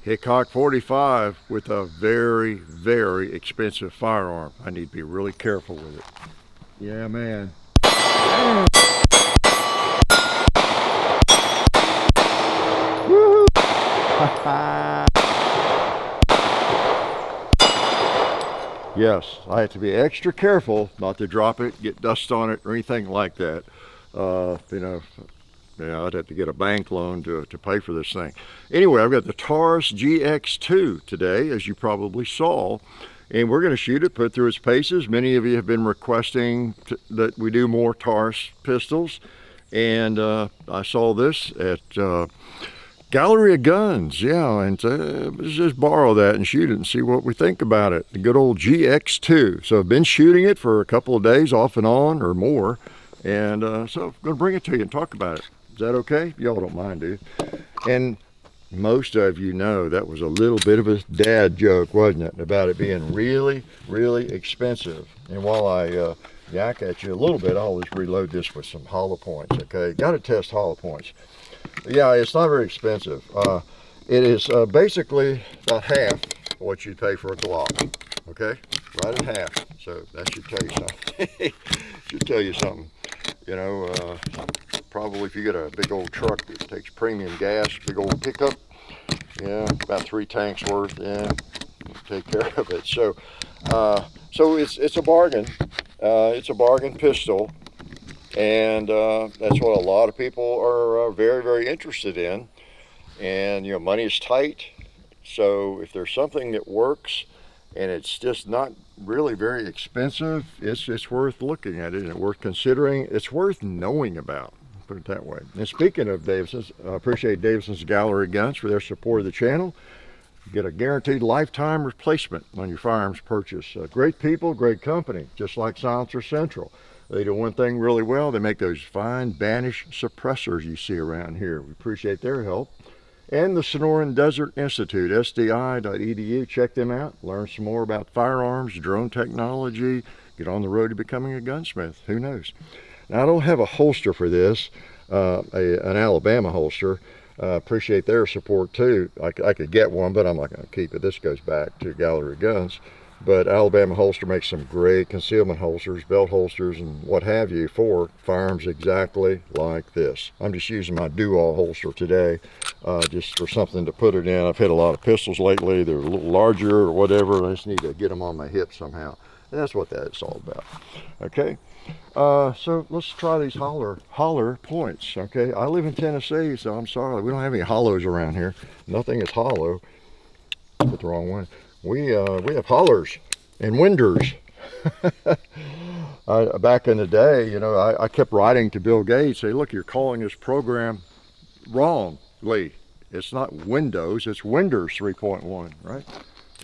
Hickok 45 with a very, very expensive firearm. I need to be really careful with it. Yeah, man. Woo-hoo! Yes, I have to be extra careful not to drop it, get dust on it, or anything like that. I'd have to get a bank loan to pay for this thing. Anyway, I've got the Taurus GX2 today, as you probably saw, and we're going to shoot it, put it through its paces. Many of you have been requesting that we do more Taurus pistols, and I saw this at Gallery of Guns, yeah, and let's just borrow that and shoot it and see what we think about it. The good old GX2. So I've been shooting it for a couple of days off and on or more, and so I'm going to bring it to you and talk about it. Is that okay? Y'all don't mind, do you? And most of you know that was a little bit of a dad joke, wasn't it? About it being really, really expensive. And while I yak at you a little bit, I always reload this with some hollow points, okay? Got to test hollow points. Yeah, it's not very expensive. It is basically about half what you'd pay for a Glock, okay? Right at half. So that should tell you something. Should tell you something. You know, probably if you get a big old truck that takes premium gas, big old pickup, yeah, about 3 tanks worth, yeah, take care of it. So, it's a bargain. It's a bargain pistol. And that's what a lot of people are very, very interested in. And, you know, money is tight. So if there's something that works and it's just not really very expensive, it's worth looking at it and worth considering. It's worth knowing about, put it that way. And speaking of Davidson's, I appreciate Davidson's Gallery Guns for their support of the channel. You get a guaranteed lifetime replacement on your firearms purchase. Great people, great company, just like Silencer Central. They do one thing really well. They make those fine Banish suppressors you see around here. We appreciate their help. And the Sonoran Desert Institute, sdi.edu. Check them out. Learn some more about firearms, drone technology. Get on the road to becoming a gunsmith. Who knows? Now, I don't have a holster for this, an Alabama holster. Appreciate their support too. I could get one, but I'm not going to keep it. This goes back to Gallery Guns. But Alabama Holster makes some great concealment holsters, belt holsters, and what have you for firearms exactly like this. I'm just using my do-all holster today, just for something to put it in. I've hit a lot of pistols lately. They're a little larger or whatever. I just need to get them on my hip somehow. And that's what that's all about. Okay, so let's try these holler points. Okay, I live in Tennessee, so I'm sorry. We don't have any hollows around here. Nothing is hollow. Put the wrong one. We have hollers and winders. Back in the day, you know, I kept writing to Bill Gates, say, look, you're calling this program wrongly. It's not Windows, it's Winders 3.1, right?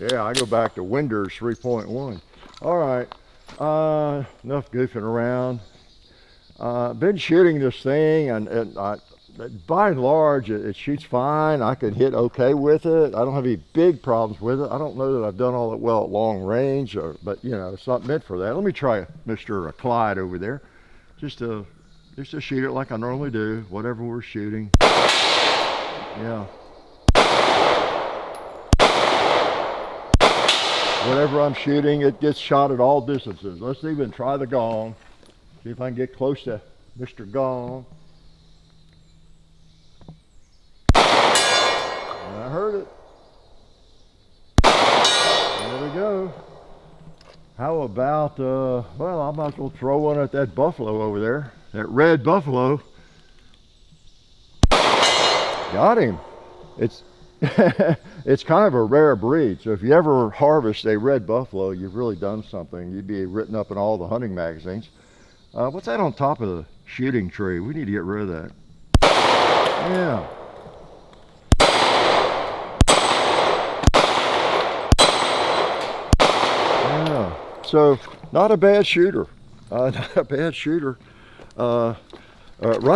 Yeah, I go back to Winders 3.1. All right, enough goofing around. Been shooting this thing, and by and large, it shoots fine. I can hit okay with it. I don't have any big problems with it. I don't know that I've done all that well at long range, but you know, it's not meant for that. Let me try Mr. Clyde over there, just to shoot it like I normally do, whatever we're shooting. Yeah. Whatever I'm shooting, it gets shot at all distances. Let's even try the gong. See if I can get close to Mr. Gong. I heard it. There we go. How about, well, I might as well throw one at that buffalo over there. That red buffalo. Got him. It's it's kind of a rare breed. So if you ever harvest a red buffalo, you've really done something. You'd be written up in all the hunting magazines. What's that on top of the shooting tree? We need to get rid of that. Yeah. So, not a bad shooter. Not a bad shooter. Right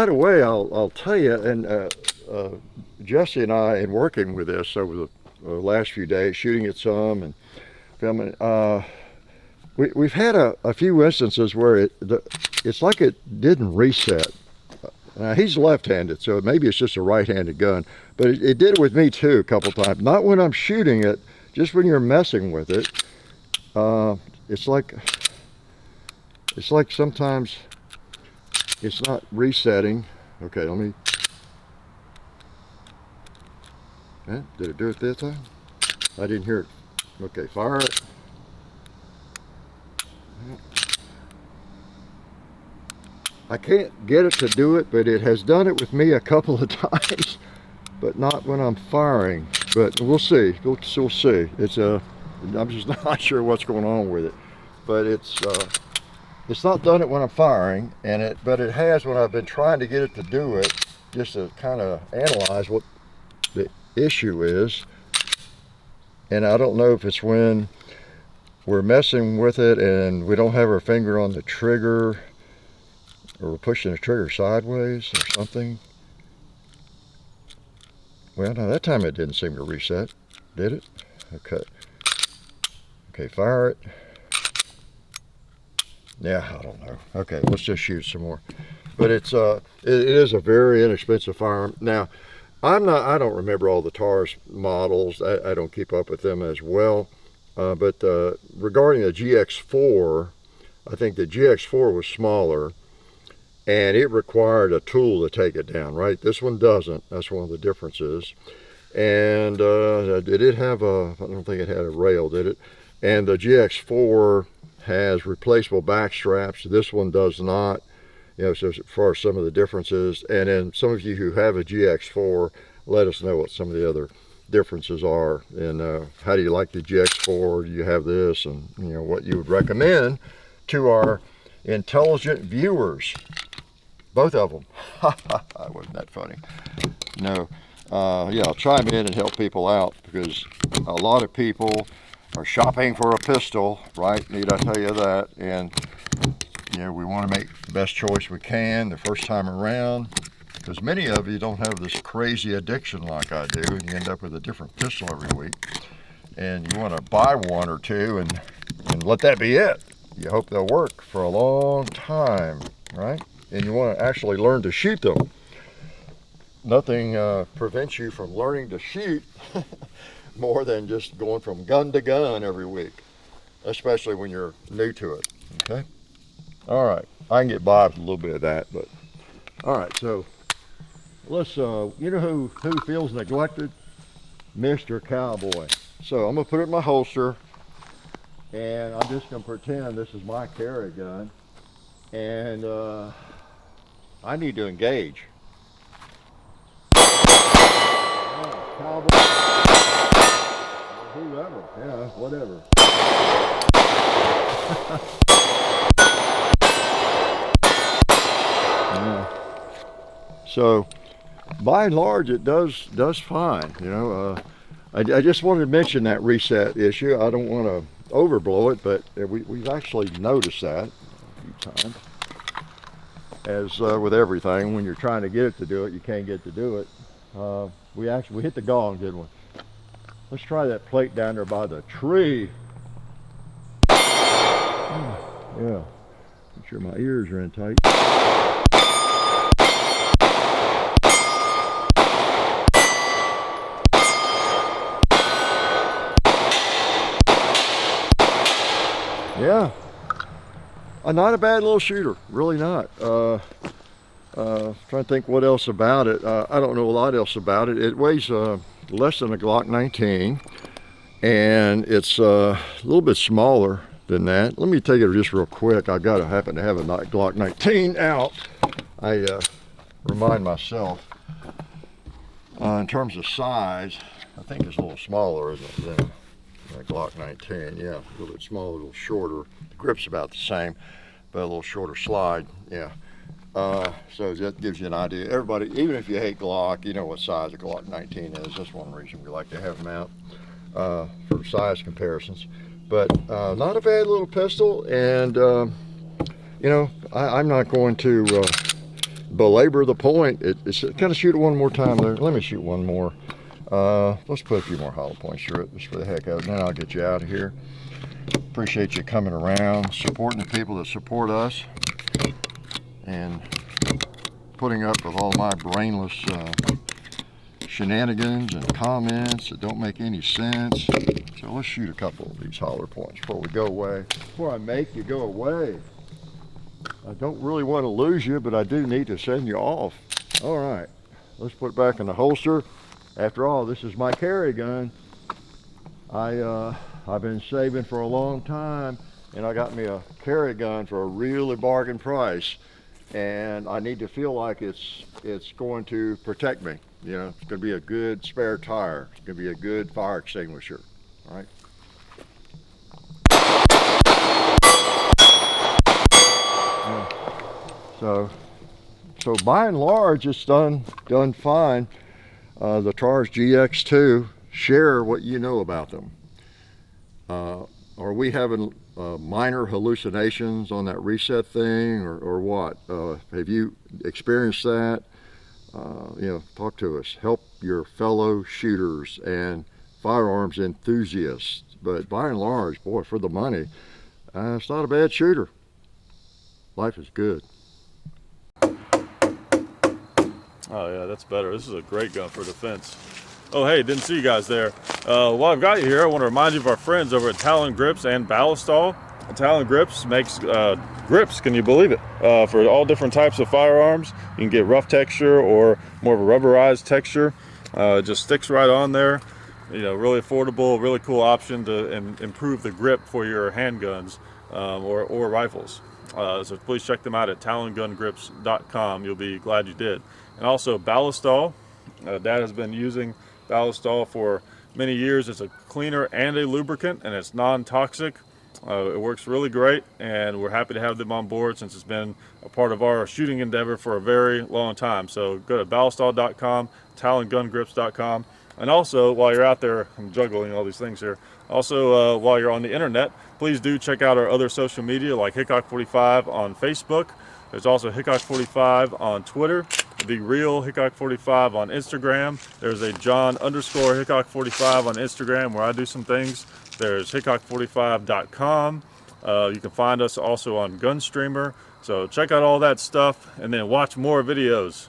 away, I'll tell you, and Jesse and I, in working with this over the last few days, shooting at some and filming, we've had a few instances where it's like it didn't reset. He's left-handed, so maybe it's just a right-handed gun, but it did it with me too a couple times. Not when I'm shooting it, just when you're messing with it. It's like sometimes it's not resetting. Okay, let me. Did it do it this time? I didn't hear it. Okay, fire it. I can't get it to do it, but it has done it with me a couple of times, but not when I'm firing. But we'll see. We'll see. I'm just not sure what's going on with it, but it's not done it when I'm firing, but it has when I've been trying to get it to do it, just to kind of analyze what the issue is. And I don't know if it's when we're messing with it and we don't have our finger on the trigger, or we're pushing the trigger sideways or something. Well, no, that time it didn't seem to reset, did it? Okay, fire it. Yeah, I don't know. Okay, let's just shoot some more. But it is a very inexpensive firearm. Now, I don't remember all the Taurus models. I don't keep up with them as well. But regarding the GX4, I think the GX4 was smaller, and it required a tool to take it down, right? This one doesn't. That's one of the differences. And did it have I don't think it had a rail, did it? And the GX4 has replaceable back straps. This one does not. So as far as some of the differences, and then some of you who have a GX4, let us know what some of the other differences are, and how do you like the GX4? Do you have this, and what you would recommend to our intelligent viewers, both of them. Wasn't that funny? No. Yeah, I'll chime in and help people out, because a lot of people are shopping for a pistol, right? Need I tell you that? And we want to make the best choice we can the first time around, because many of you don't have this crazy addiction like I do, and you end up with a different pistol every week, and you want to buy one or two and let that be it. You hope they'll work for a long time, right? And you want to actually learn to shoot them. Nothing prevents you from learning to shoot more than just going from gun to gun every week, especially when you're new to it. Okay. All right. I can get by with a little bit of that, but all right. So let's. Who feels neglected? Mr. Cowboy. So I'm gonna put it in my holster, and I'm just gonna pretend this is my carry gun, and I need to engage. Cowboy, whoever, whatever. So, by and large, it does fine. I just wanted to mention that reset issue. I don't want to overblow it, but we've actually noticed that a few times. As with everything, when you're trying to get it to do it, you can't get to do it. We hit the gong, didn't we? Let's try that plate down there by the tree. Yeah, make sure my ears are in tight. Yeah, not a bad little shooter, really not. Trying to think what else about it. I don't know a lot else about it. It weighs less than a Glock 19, and it's a little bit smaller than that. Let me take it just real quick. I happen to have a Glock 19 out. I remind myself. In terms of size, I think it's a little smaller, isn't it, than a Glock 19? Yeah, a little bit smaller, a little shorter. The grip's about the same, but a little shorter slide. Yeah. So that gives you an idea. Everybody, even if you hate Glock, you know what size a Glock 19 is. That's one reason we like to have them out for size comparisons. But not a bad little pistol, and I'm not going to belabor the point. It's kind of shoot it one more time there. Let me shoot one more. Let's put a few more hollow points through it, just for the heck of it, and then I'll get you out of here. Appreciate you coming around, supporting the people that support us. And putting up with all my brainless shenanigans and comments that don't make any sense. So let's shoot a couple of these holler points before we go away. Before I make you go away. I don't really want to lose you, but I do need to send you off. All right, let's put it back in the holster. After all, this is my carry gun. I've been saving for a long time, and I got me a carry gun for a really bargain price, and I need to feel like it's going to protect me. You know, it's going to be a good spare tire. It's going to be a good fire extinguisher. All right. So by and large, it's done fine. The Taurus GX2, share what you know about them. Are we having minor hallucinations on that reset thing, or what? Have you experienced that? You know, talk to us. Help your fellow shooters and firearms enthusiasts. But by and large, boy, for the money, it's not a bad shooter. Life is good. Oh yeah, that's better. This is a great gun for defense. Oh hey, didn't see you guys there. While I've got you here, I want to remind you of our friends over at Talon Grips and Ballistol. Talon Grips makes grips, can you believe it, for all different types of firearms. You can get rough texture or more of a rubberized texture. It just sticks right on there. You know, really affordable, really cool option to improve the grip for your handguns or rifles. So please check them out at talongungrips.com. You'll be glad you did. And also Ballistol. Dad has been using Ballistol for many years. It's a cleaner and a lubricant, and it's non-toxic. It works really great, and we're happy to have them on board since it's been a part of our shooting endeavor for a very long time. So go to ballistol.com, talongungrips.com, and also while you're out there, I'm juggling all these things here. Also, while you're on the internet, please do check out our other social media like Hickok45 on Facebook. There's also Hickok45 on Twitter, The Real Hickok45 on Instagram. There's a John_Hickok45 on Instagram where I do some things. There's Hickok45.com. You can find us also on Gunstreamer. So check out all that stuff and then watch more videos.